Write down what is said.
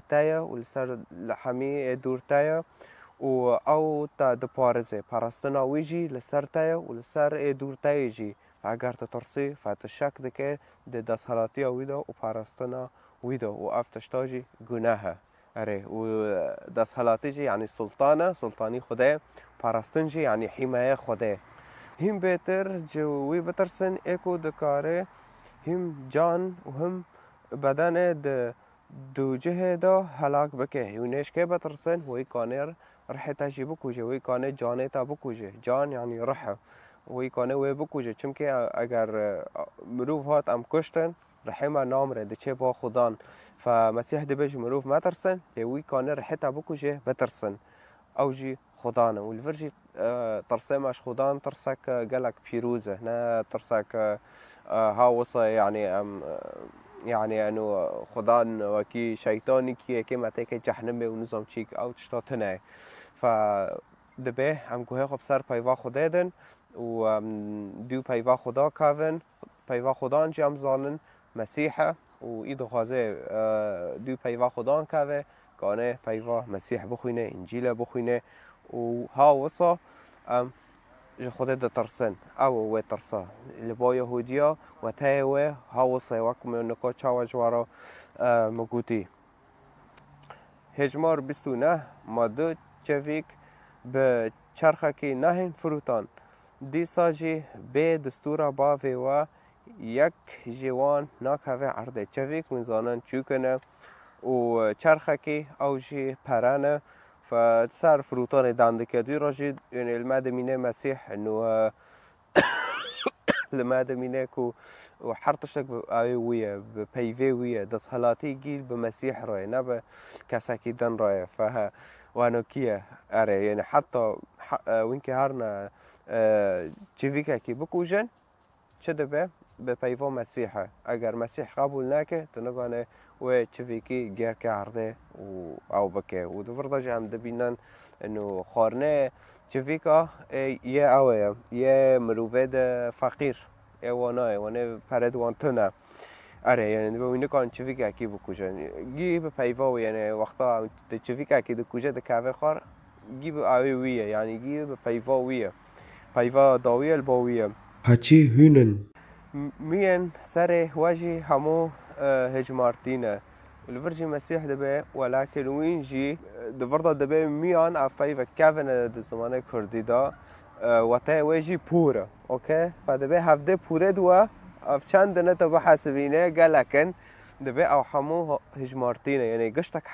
تایا و لسر حمی دور تایا و او تا دپارزه پاراستنا ویجی لسر تایا و لسر دور تایا جی اگر ترسی فتشک دکه دست حالاتی ویدا و پاراستنا ویدا و افتشتاجی گناهه اره و دست حالاتی جی یعنی سلطانی خدا پاراستن جی یعنی حمایه خدا هم بهتر جوی بترسن اکو دکاره هم جان و هم بدن دو جهه دا هلاک بکه یونش که بترسن وی کانر رح تاجی بکوجه وی کانه جانه تا بکوجه جان یعنی رح وی کانه وی بکوجه چمکه اگر مروف هات ام کشتن رحمه نامره ده چه با خدان فمسیح دبج مروف ما ترسن وی کانه رح تا بکوجه بترسن او جی خدانه والفرجي ترسمش خدان ترسك قالك بيروزه نا ترسك هاوصة يعني انه خدان وكي شيطاني كي ما تيك جهنم ونظام تشيك او تشتاتنه ف دبه هم گوه خب سر پیوا خدادن و دو پیوا خدا کاون پیوا خدا جام زانن مسیحه و ایدو خازه دو پیوا خدا کاوه کانه پیوا مسیح بخوینه انجیل بخوینه و ها وصا خودت ده ترسن او و ترسا لبا یهودیا و تایوه ها وصا وکم نکا چاو جوارا مگوتی هجمار 29 ماده چویک به چرخه که نهین فروتان دی ساجی به دستور باوی و یک جوان ناکوه عرده چویک منزانن چوکنه و چرخه که اوجی پرانه فسار فروتان دانده دوی راجد یعنی الماده مینه مسیح انه الماده مینه کو و حرتشك ويا بيفي ويا دس هلاتي جيل بمسيح راي نبى كساكي دن راي فها وانا كيا اري يعني حتى وينك هارنا تشيفيكا كي بكوجن شدبه ببيفو مسيحه اگر مسيح قبول ناكه تنقانه و تشيفيكي غير كعرضه او بكه ودفرض هم دبينن انه خارنه تشيفيكا يا اوه يا مروفد فقير وانا پرد وانتونه اره یعنی ببینید کان چویک کی بکوجن گی به پیوا یعنی وقتا چویک کی دکوجه دکاوه خار گی به آوی ویه یعنی گی به پیوا ویه پیوا داوی الباویه هچی هونن مين سره واجي همو هجمارتينا الفرجي مسيح دبي ولكن وين جي دفرضا دبي ميان افاي فكافن زمانه كردي دا وتا واجي بورا اوكي فدبي هفده بورا دوا اف چند نه تو حسبينه قالكن دبي او همو هجمارتينا يعني قشتك